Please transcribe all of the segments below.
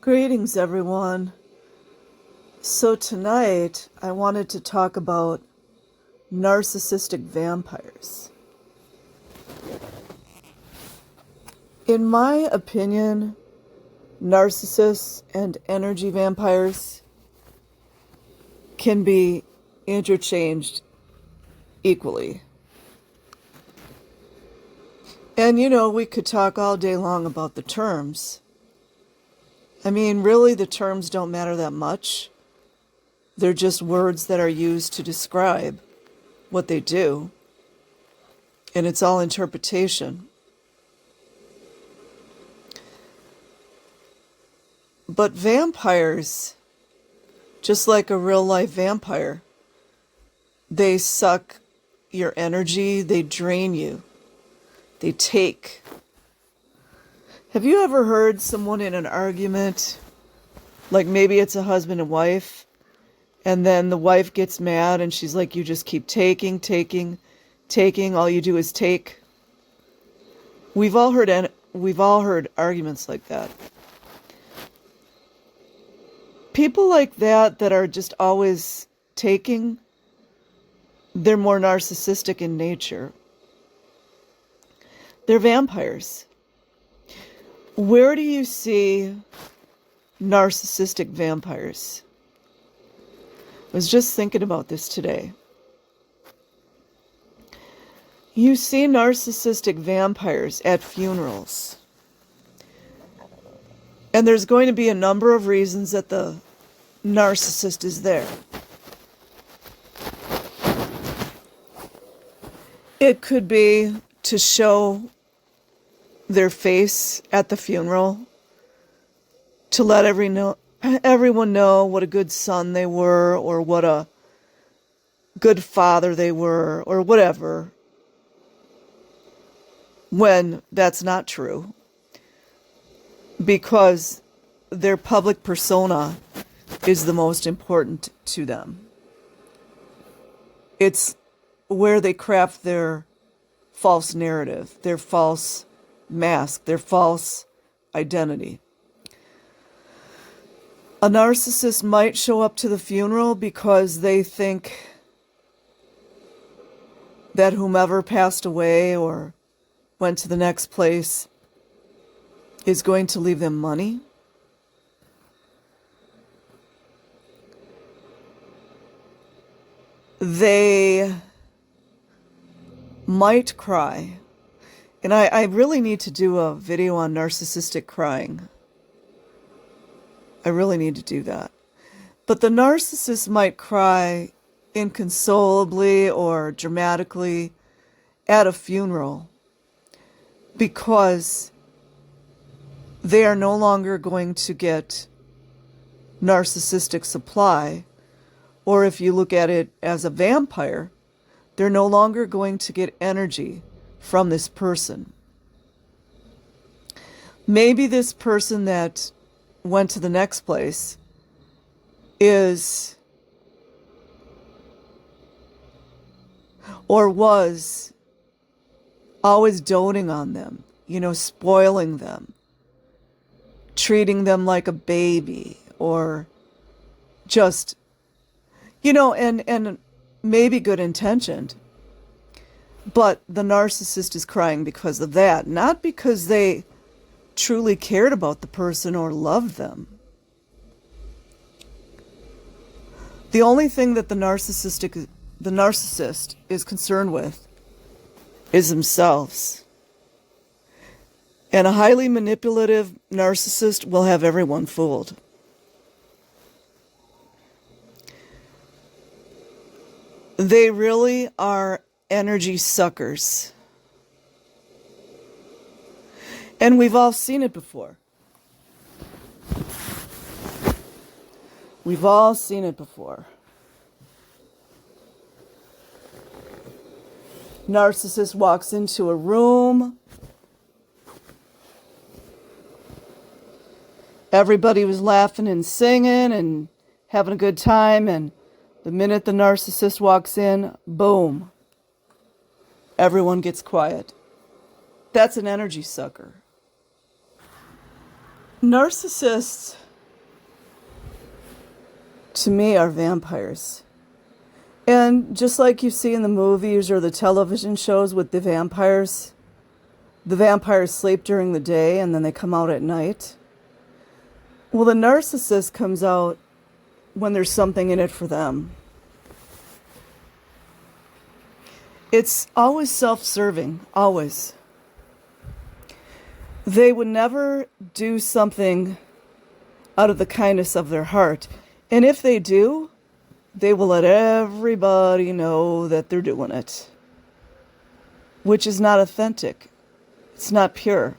Greetings, everyone. So tonight, I wanted to talk about narcissistic vampires. In my opinion, narcissists and energy vampires can be interchanged equally. And we could talk all day long about the terms. I mean, really, the terms don't matter that much. They're just words that are used to describe what they do. And it's all interpretation. But vampires, just like a real-life vampire, they suck your energy, they drain you, they take. Have you ever heard someone in an argument, like maybe it's a husband and wife, and then the wife gets mad and she's like, you just keep taking, all you do is take? We've all heard arguments like that. People like that are just always taking, they're more narcissistic in nature. They're vampires. Where do you see narcissistic vampires? I was just thinking about this today. You see narcissistic vampires at funerals. And there's going to be a number of reasons that the narcissist is there. It could be to show their face at the funeral, to let everyone know what a good son they were, or what a good father they were, or whatever, when that's not true, because their public persona is the most important to them. It's where they craft their false narrative, their false mask, their false identity. A narcissist might show up to the funeral because they think that whomever passed away or went to the next place is going to leave them money. They might cry. And I really need to do a video on narcissistic crying. I really need to do that. But the narcissist might cry inconsolably or dramatically at a funeral because they are no longer going to get narcissistic supply. Or if you look at it as a vampire, they're no longer going to get energy from this person. Maybe this person that went to the next place is or was always doting on them, spoiling them, treating them like a baby, or just, and maybe good intentioned. But the narcissist is crying because of that, not because they truly cared about the person or loved them. The only thing that the narcissist is concerned with is themselves. And a highly manipulative narcissist will have everyone fooled. They really are energy suckers. And we've all seen it before. We've all seen it before. Narcissist walks into a room. Everybody was laughing and singing and having a good time, and the minute the narcissist walks in, boom, everyone gets quiet. That's an energy sucker. Narcissists to me, are vampires. And just like you see in the movies or the television shows with the vampires sleep during the day and then they come out at night. Well, the narcissist comes out when there's something in it for them. It's always self-serving, always. They would never do something out of the kindness of their heart. And if they do, they will let everybody know that they're doing it, which is not authentic. It's not pure.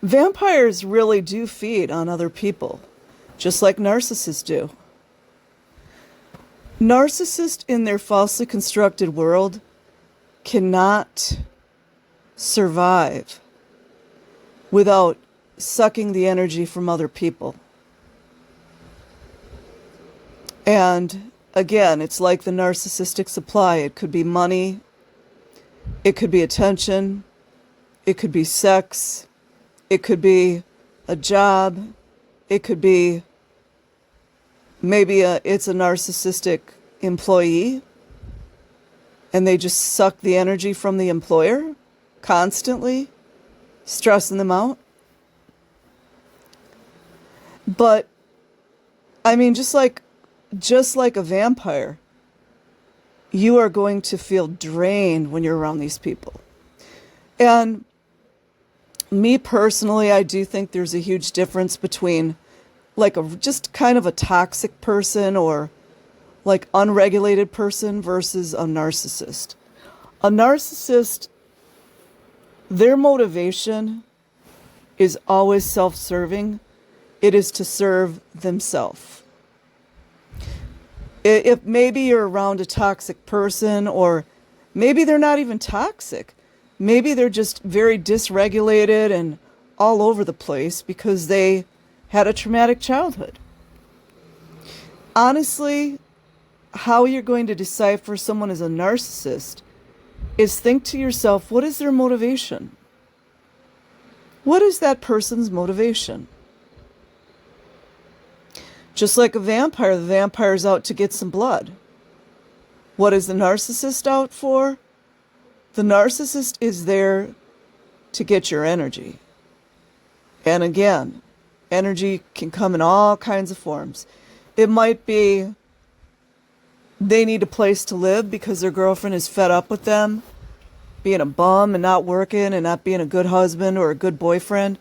Vampires really do feed on other people, just like narcissists do. Narcissists in their falsely constructed world cannot survive without sucking the energy from other people. And again, it's like the narcissistic supply. It could be money, it could be attention, it could be sex, it could be a job, it could be maybe it's a narcissistic employee and they just suck the energy from the employer constantly, stressing them out. But I mean, just like a vampire, you are going to feel drained when you're around these people. And me personally, I do think there's a huge difference between like just kind of a toxic person or like unregulated person versus a narcissist. A narcissist, their motivation is always self-serving. It is to serve themselves. If maybe you're around a toxic person, or maybe they're not even toxic, maybe they're just very dysregulated and all over the place because they had a traumatic childhood. Honestly, how you're going to decipher someone as a narcissist is think to yourself, what is their motivation? What is that person's motivation? Just like a vampire, the vampire's out to get some blood. What is the narcissist out for? The narcissist is there to get your energy. And again, energy can come in all kinds of forms. It might be they need a place to live because their girlfriend is fed up with them being a bum and not working and not being a good husband or a good boyfriend.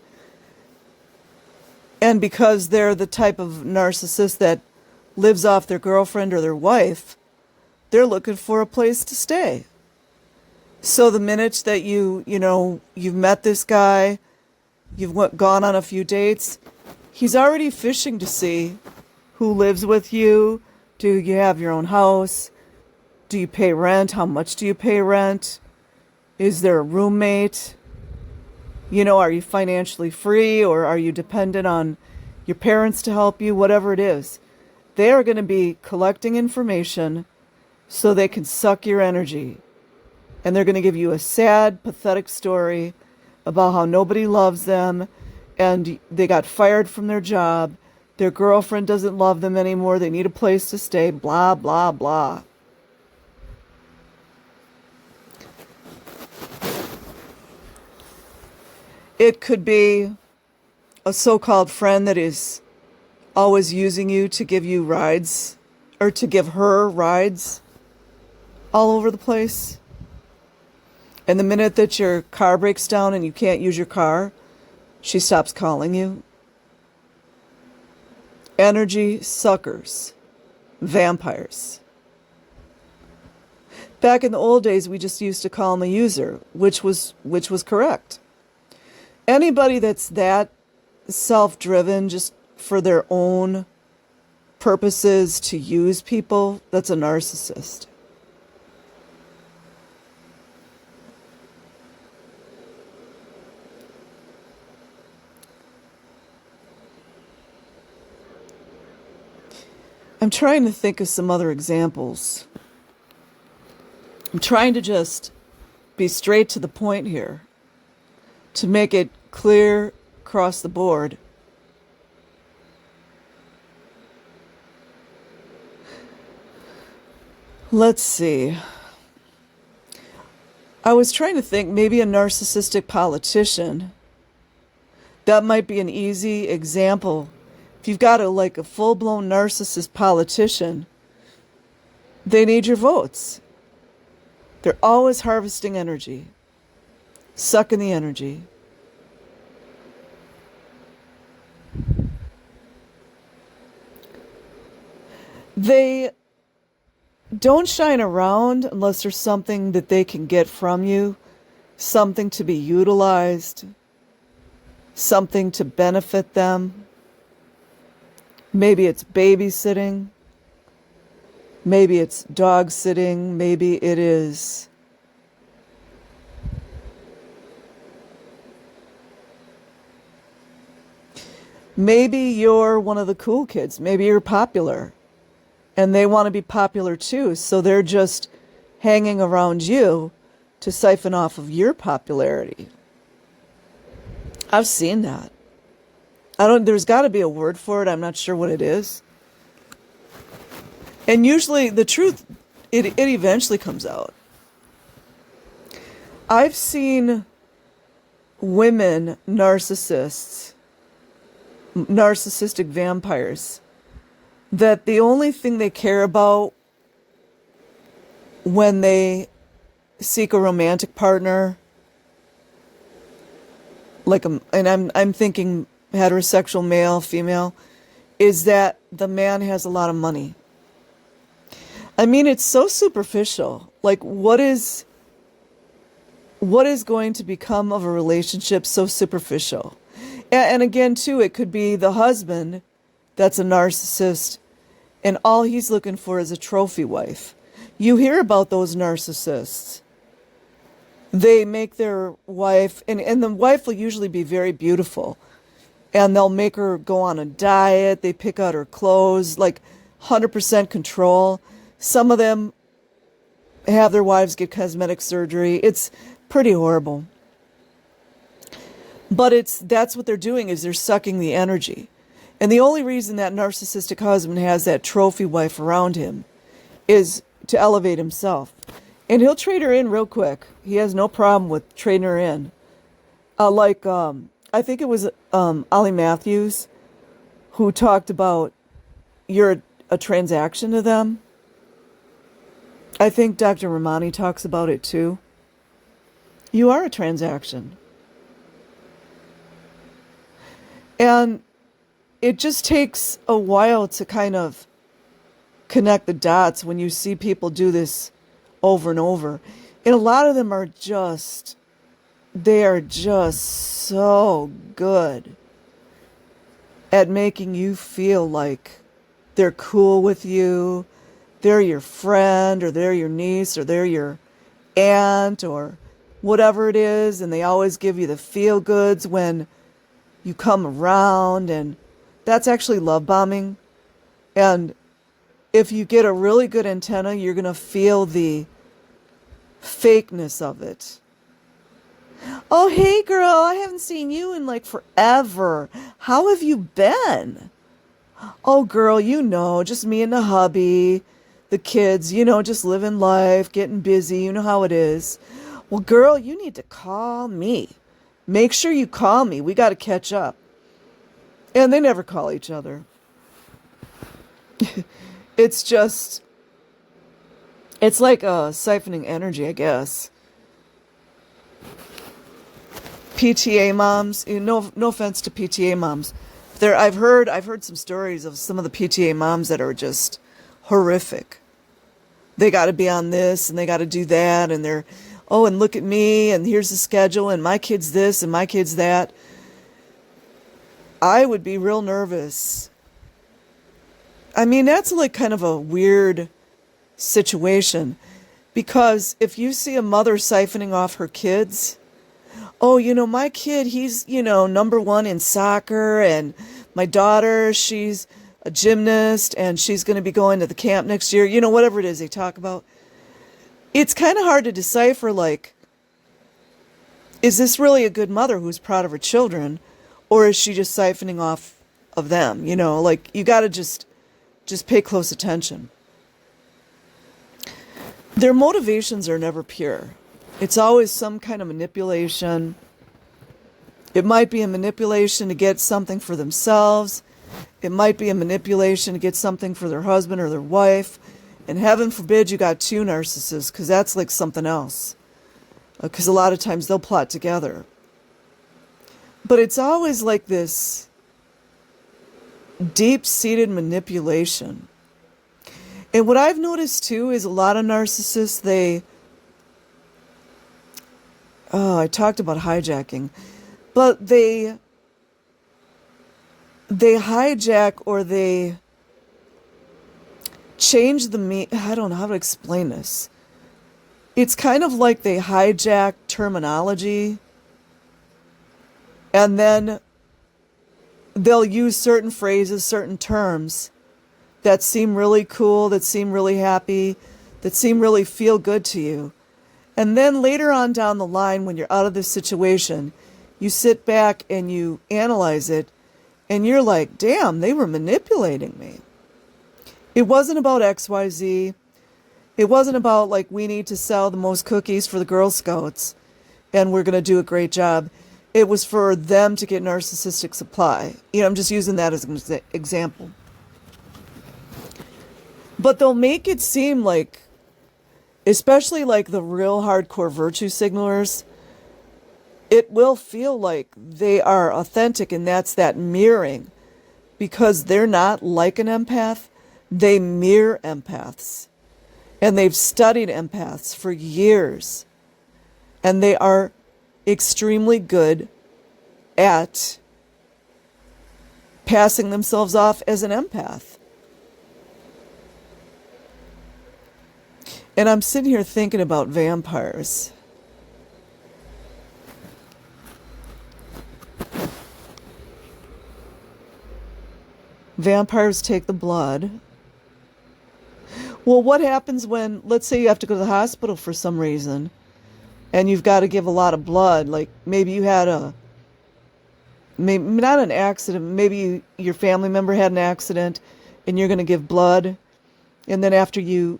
And because they're the type of narcissist that lives off their girlfriend or their wife, they're looking for a place to stay. So the minute that you've met this guy, you've gone on a few dates, he's already fishing to see who lives with you. Do you have your own house? Do you pay rent? How much do you pay rent? Is there a roommate? Are you financially free, or are you dependent on your parents to help you? Whatever it is, they are going to be collecting information so they can suck your energy. And they're going to give you a sad, pathetic story about how nobody loves them and they got fired from their job. Their girlfriend doesn't love them anymore. They need a place to stay, blah, blah, blah. It could be a so-called friend that is always using you to give you rides, or to give her rides all over the place. And the minute that your car breaks down and you can't use your car, she stops calling you. Energy suckers. Vampires. Back in the old days, we just used to call them a user, which was correct. Anybody that's that self-driven just for their own purposes to use people, that's a narcissist. I'm trying to think of some other examples. I'm trying to just be straight to the point here. to make it clear across the board. Let's see. I was trying to think maybe a narcissistic politician. That might be an easy example. If you've got a full-blown narcissist politician, they need your votes. They're always harvesting energy, sucking the energy. They don't shine around unless there's something that they can get from you, something to be utilized, something to benefit them. Maybe it's babysitting. Maybe it's dog sitting. Maybe it is maybe you're one of the cool kids. Maybe you're popular and they want to be popular too. So they're just hanging around you to siphon off of your popularity. I've seen that. There's got to be a word for it. I'm not sure what it is. And usually the truth, it eventually comes out. I've seen women narcissists, narcissistic vampires, that the only thing they care about when they seek a romantic partner, and I'm thinking heterosexual male, female, is that the man has a lot of money. I mean, it's so superficial. Like, what is going to become of a relationship so superficial? And again, too, it could be the husband that's a narcissist, and all he's looking for is a trophy wife. You hear about those narcissists. They make their wife, and the wife will usually be very beautiful, and they'll make her go on a diet. They pick out her clothes, like 100% control. Some of them have their wives get cosmetic surgery. It's pretty horrible. But that's what they're doing, is they're sucking the energy. And the only reason that narcissistic husband has that trophy wife around him is to elevate himself. And he'll trade her in real quick. He has no problem with trading her in. I think it was Ollie Matthews who talked about you're a transaction to them. I think Dr. Ramani talks about it too. You are a transaction. And it just takes a while to kind of connect the dots when you see people do this over and over. And a lot of them are they are just so good at making you feel like they're cool with you. They're your friend, or they're your niece, or they're your aunt, or whatever it is. And they always give you the feel goods when you come around. And that's actually love bombing. And if you get a really good antenna, you're going to feel the fakeness of it. Oh, hey girl, I haven't seen you in like forever. How have you been? Oh girl, just me and the hubby, the kids, just living life, getting busy. You know how it is. Well, girl, you need to call me. Make sure you call me. We got to catch up. And they never call each other. It's like siphoning energy, I guess. PTA moms, no offense to PTA moms. I've heard some stories of some of the PTA moms that are just horrific. They got to be on this and they got to do that, and and look at me, and here's the schedule, and my kid's this and my kid's that. I would be real nervous. I mean, that's like kind of a weird situation, because if you see a mother siphoning off her kids, my kid, he's, number one in soccer, and my daughter, she's a gymnast, and she's going to be going to the camp next year, whatever it is they talk about. It's kind of hard to decipher, like, is this really a good mother who's proud of her children, or is she just siphoning off of them? You know, like, you got to just pay close attention. Their motivations are never pure. It's always some kind of manipulation. It might be a manipulation to get something for themselves. It might be a manipulation to get something for their husband or their wife. And heaven forbid you got two narcissists, because that's like something else. Because a lot of times they'll plot together. But it's always like this deep-seated manipulation. And what I've noticed too is a lot of narcissists, I talked about hijacking, but they hijack, or they change I don't know how to explain this. It's kind of like they hijack terminology, and then they'll use certain phrases, certain terms that seem really cool, that seem really happy, that seem really feel good to you. And then later on down the line, when you're out of this situation, you sit back and you analyze it, and you're like, damn, they were manipulating me. It wasn't about XYZ. It wasn't about, like, we need to sell the most cookies for the Girl Scouts and we're going to do a great job. It was for them to get narcissistic supply. You know, I'm just using that as an example. But they'll make it seem like, especially like the real hardcore virtue signalers, it will feel like they are authentic, and that's that mirroring, because they're not like an empath. They mirror empaths, and they've studied empaths for years, and they are extremely good at passing themselves off as an empath. And I'm sitting here thinking about vampires. Vampires take the blood. Well, what happens when, let's say you have to go to the hospital for some reason, and you've got to give a lot of blood, like maybe you had maybe not an accident, maybe your family member had an accident, and you're going to give blood, and then after you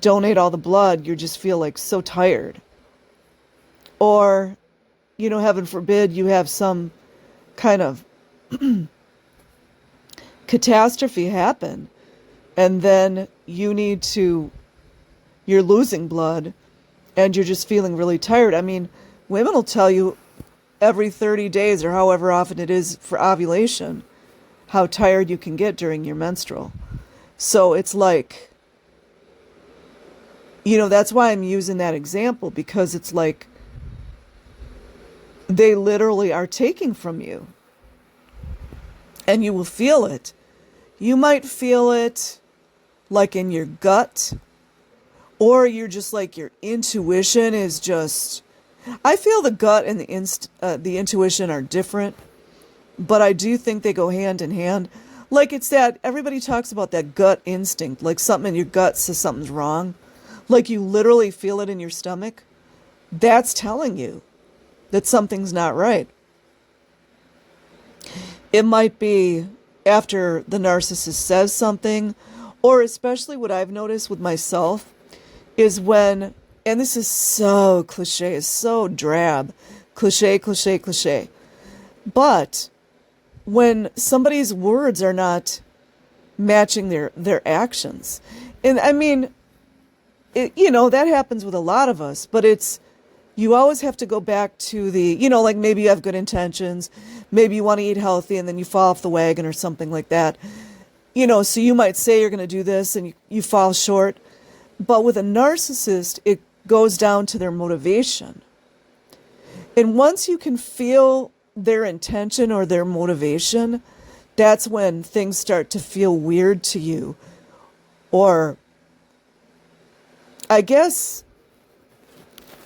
donate all the blood, you just feel like so tired. Or, you know, heaven forbid, you have some kind of catastrophe happen, and then you're losing blood, and you're just feeling really tired. I mean, women will tell you every 30 days or however often it is for ovulation, how tired you can get during your menstrual. So it's like, you know, that's why I'm using that example, because it's like they literally are taking from you, and you will feel it. You might feel it like in your gut, or you're just like, your intuition is just, I feel the gut and the intuition are different, but I do think they go hand in hand. Like, it's that, everybody talks about that gut instinct, like something in your gut says something's wrong. Like you literally feel it in your stomach. That's telling you that something's not right. It might be after the narcissist says something, or especially what I've noticed with myself is when, and this is so cliche, it's so drab, cliche, but when somebody's words are not matching their actions. And I mean, you know, that happens with a lot of us, but you always have to go back to like maybe you have good intentions, maybe you want to eat healthy, and then you fall off the wagon or something like that. You know, so you might say you're going to do this and you fall short. But with a narcissist, it goes down to their motivation. And once you can feel their intention or their motivation, that's when things start to feel weird to you. Or, I guess,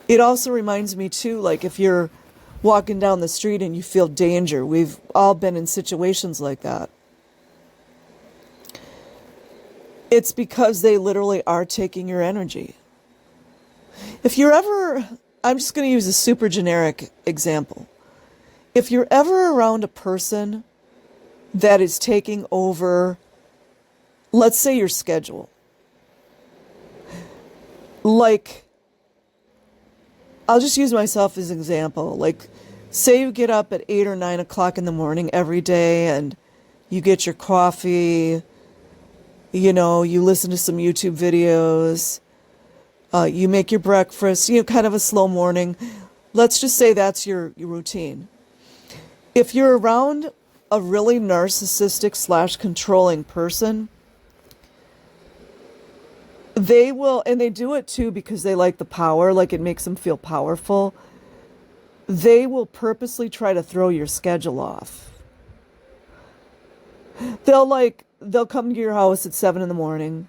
it also reminds me too, like if you're walking down the street and you feel danger. We've all been in situations like that. It's because they literally are taking your energy. If you're ever I'm just going to use a super generic example. If you're ever around a person that is taking over, let's say, your schedule, like, I'll just use myself as an example. Like, say you get up at 8 or 9 o'clock in the morning every day and you get your coffee, you listen to some YouTube videos, you make your breakfast, kind of a slow morning. Let's just say that's your routine. If you're around a really narcissistic / controlling person, they will, and they do it too because they like the power, like it makes them feel powerful. They will purposely try to throw your schedule off. They'll come to your house at 7 in the morning.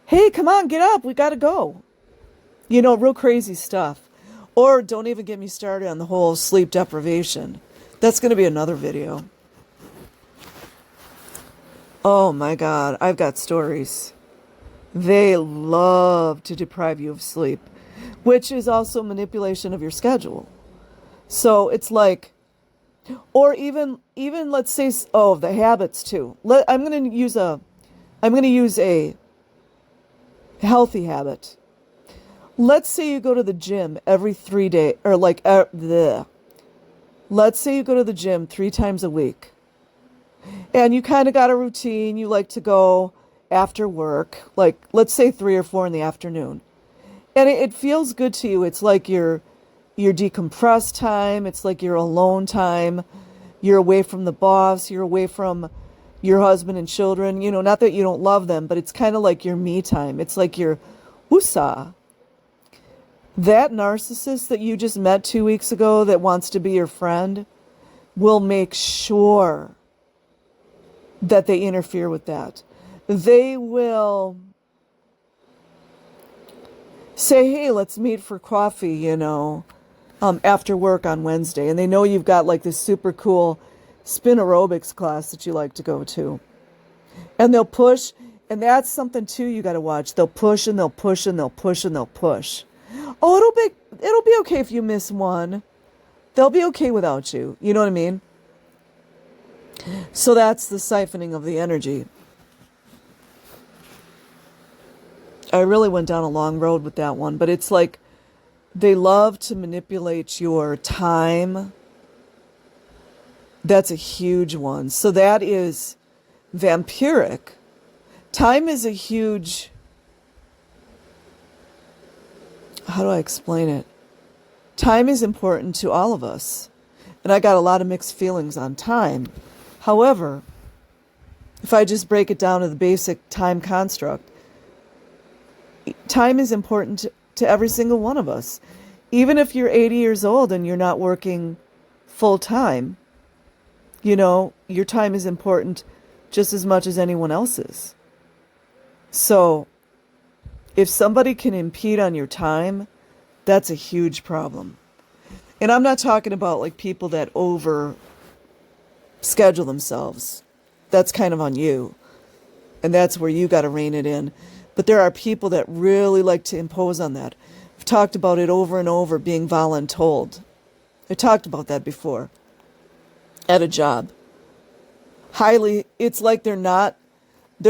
Hey, come on, get up. We got to go. Real crazy stuff. Or don't even get me started on the whole sleep deprivation. That's going to be another video. Oh my God, I've got stories. They love to deprive you of sleep, which is also manipulation of your schedule. So it's like, or even let's say, the habits too. I'm going to use a healthy habit. Let's say you go to the gym every 3 days, or let's say you go to the gym 3 times a week, and you kind of got a routine. You like to go after work, like let's say 3 or 4 in the afternoon, and it feels good to you. It's like your decompressed time. It's like your alone time. You're away from the boss. You're away from your husband and children. Not that you don't love them, but it's kind of like your me time. It's like your woosah. That narcissist that you just met 2 weeks ago that wants to be your friend will make sure that they interfere with that. They will say, hey, let's meet for coffee, after work on Wednesday. And they know you've got like this super cool spin aerobics class that you like to go to. And they'll push, and that's something too you got to watch. They'll push and they'll push and they'll push and they'll push. Oh, it'll be okay if you miss one. They'll be okay without you. You know what I mean? So that's the siphoning of the energy. I really went down a long road with that one, but it's like they love to manipulate your time. That's a huge one. So that is vampiric. Time is a huge... How do I explain it? Time is important to all of us. And I got a lot of mixed feelings on time. However, if I just break it down to the basic time construct, time is important to every single one of us. Even if you're 80 years old and you're not working full time, your time is important just as much as anyone else's. So if somebody can impede on your time, that's a huge problem. And I'm not talking about like people that over schedule themselves. That's kind of on you. And that's where you got to rein it in. But there are people that really like to impose on that. I've talked about it over and over, being voluntold. I talked about that before. At a job. It's like they're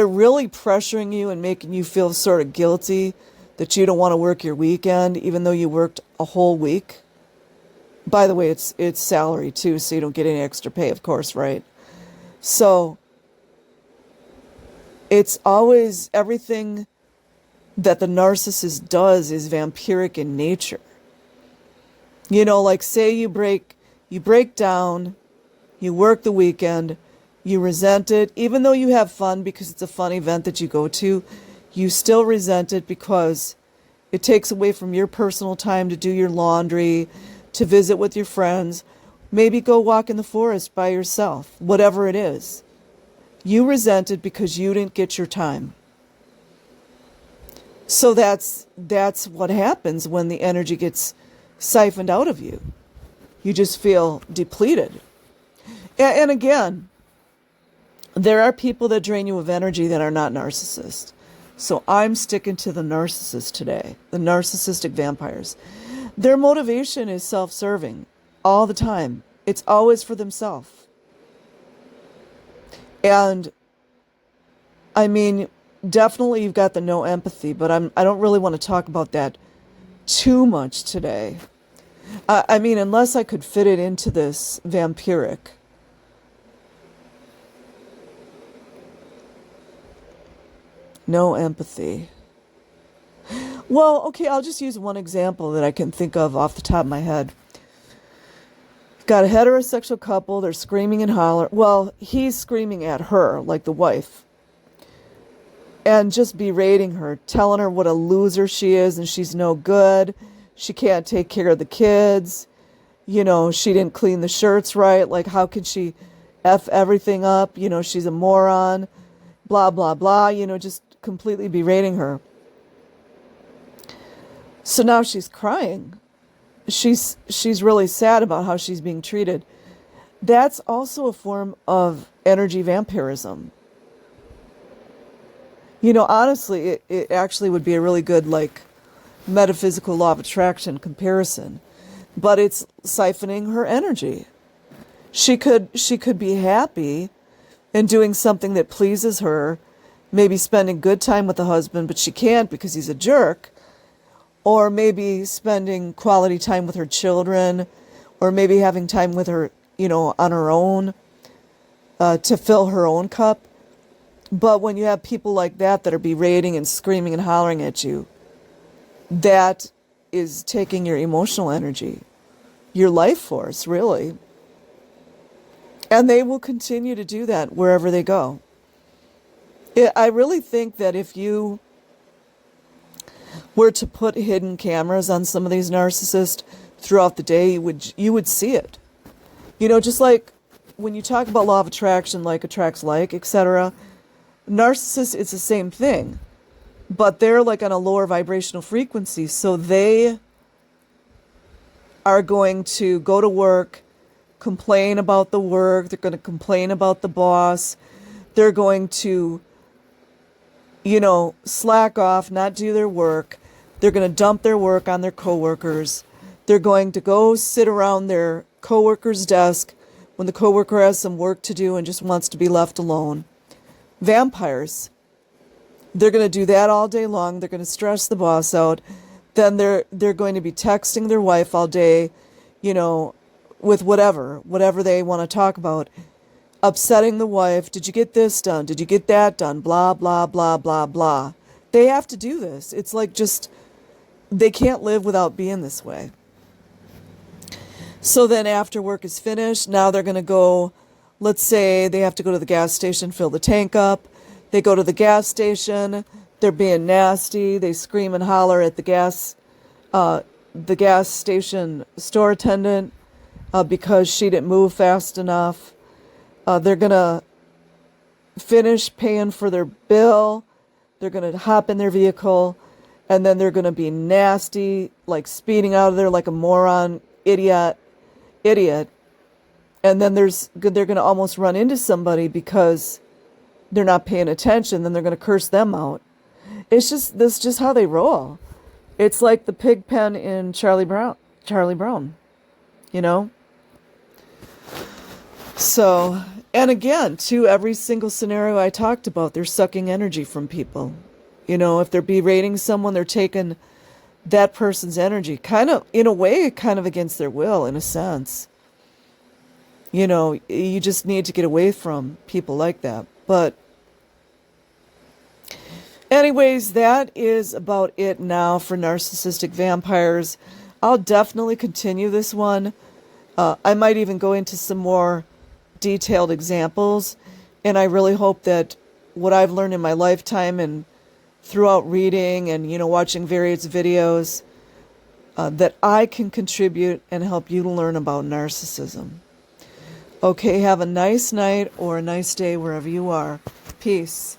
really pressuring you and making you feel sort of guilty that you don't want to work your weekend, even though you worked a whole week. By the way, it's salary too, so you don't get any extra pay, of course, right? So it's always everything that the narcissist does is vampiric in nature. Like say you break down, you work the weekend, you resent it, even though you have fun because it's a fun event that you go to, you still resent it because it takes away from your personal time to do your laundry, to visit with your friends, maybe go walk in the forest by yourself, whatever it is. You resent it because you didn't get your time. So that's what happens when the energy gets siphoned out of you. You just feel depleted. And again, there are people that drain you of energy that are not narcissists. So I'm sticking to the narcissist today, the narcissistic vampires. Their motivation is self-serving all the time. It's always for themselves. And I mean, definitely you've got the no empathy, but I don't really want to talk about that too much today. I mean, unless I could fit it into this vampiric. No empathy. Well, okay, I'll just use one example that I can think of off the top of my head. Got a heterosexual couple, they're screaming and hollering. Well, he's screaming at her, like the wife, and just berating her, telling her what a loser she is and she's no good. She can't take care of the kids. You know, she didn't clean the shirts right. Like, how could she F everything up? You know, she's a moron. Blah, blah, blah. You know, just completely berating her. So now she's crying. She's really sad about how she's being treated. That's also a form of energy vampirism. You know, honestly, it actually would be a really good, like, metaphysical law of attraction comparison. But it's siphoning her energy. She could be happy and doing something that pleases her, maybe spending good time with the husband, but she can't because he's a jerk. Or maybe spending quality time with her children, or maybe having time with her, you know, on her own, to fill her own cup. But when you have people like that that are berating and screaming and hollering at you, that is taking your emotional energy, your life force, really. And they will continue to do that wherever they go. I really think that if you were to put hidden cameras on some of these narcissists throughout the day, you would see it. You know, just like when you talk about law of attraction, like attracts like, etc., narcissists, it's the same thing. But they're like on a lower vibrational frequency, so they are going to go to work, complain about the work, they're going to complain about the boss, they're going to, you know, slack off, not do their work. They're going to dump their work on their coworkers. They're going to go sit around their coworker's desk when the coworker has some work to do and just wants to be left alone. Vampires. They're going to do that all day long. They're going to stress the boss out. Then they're going to be texting their wife all day, you know, with whatever they want to talk about. Upsetting the wife. Did you get this done? Did you get that done? Blah, blah, blah, blah, blah. They have to do this. It's like just, they can't live without being this way. So then after work is finished, now they're going to go, let's say they have to go to the gas station, fill the tank up. They go to the gas station. They're being nasty. They scream and holler at the gas station store attendant because she didn't move fast enough. They're going to finish paying for their bill. They're going to hop in their vehicle, and then they're going to be nasty, like speeding out of there like a moron, idiot. And then they're going to almost run into somebody because they're not paying attention. Then they're going to curse them out. This is just how they roll. It's like the pig pen in Charlie Brown, you know? So, and again, to every single scenario I talked about, they're sucking energy from people. You know, if they're berating someone, they're taking that person's energy, kind of, in a way, kind of against their will, in a sense. You know, you just need to get away from people like that. But anyways, that is about it now for narcissistic vampires. I'll definitely continue this one. I might even go into some more detailed examples, and I really hope that what I've learned in my lifetime and throughout reading and, you know, watching various videos, that I can contribute and help you to learn about narcissism. Okay, have a nice night or a nice day wherever you are. Peace.